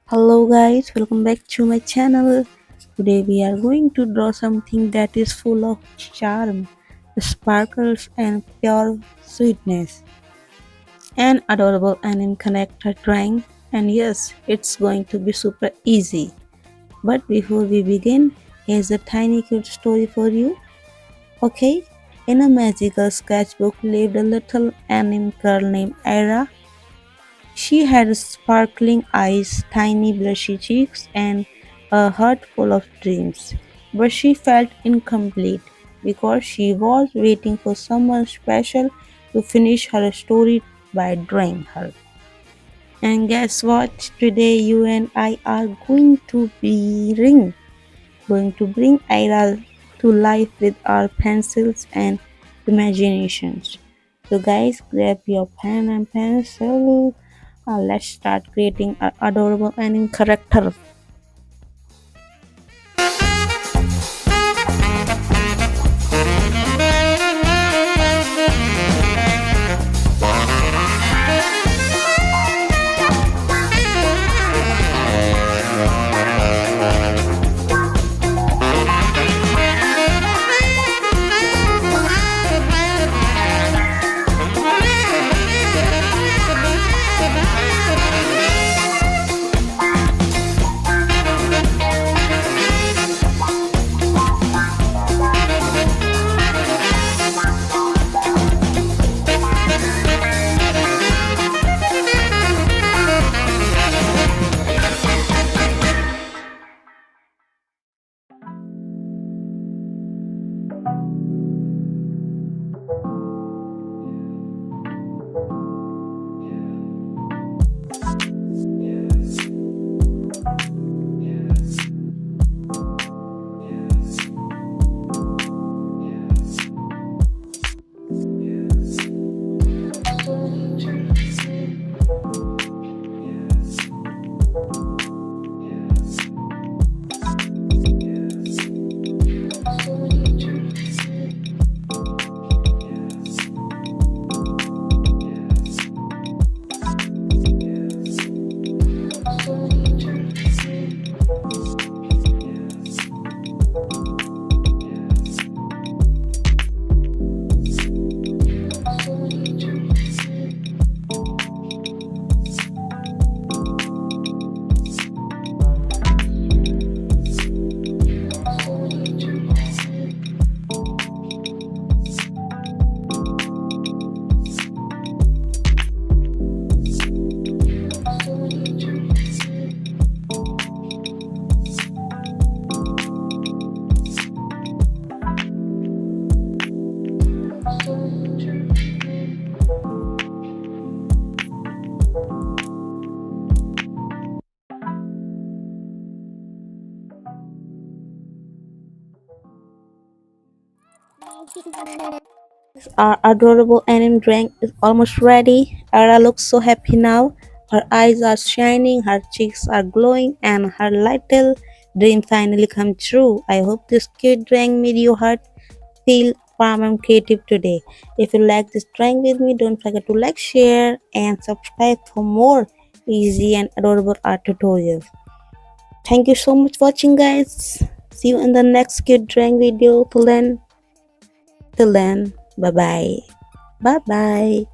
Hello guys, welcome back to my channel. Today we are going to draw something that is full of charm, sparkles and pure sweetness. An adorable anime character drawing, and yes, it's going to be super easy. But before we begin, here's a tiny cute story for you. Okay, in a magical sketchbook lived a little anime girl named Ira. She had sparkling eyes, tiny blushy cheeks, and a heart full of dreams. But she felt incomplete because she was waiting for someone special to finish her story by drawing her. And guess what? Today you and I are going to bring Ira to life with our pencils and imaginations. So guys, grab your pen and pencil. Let's start creating an adorable anime character. Our adorable anime drink is almost ready. Ara looks so happy now. Her eyes are shining, her cheeks are glowing, and her little dream finally come true. I hope this cute drink made your heart feel warm and creative today. If you like this drawing with me, don't forget to like, share, and subscribe for more easy and adorable art tutorials. Thank you so much for watching, guys. See you in the next cute drawing video. Till then, bye bye. Bye bye.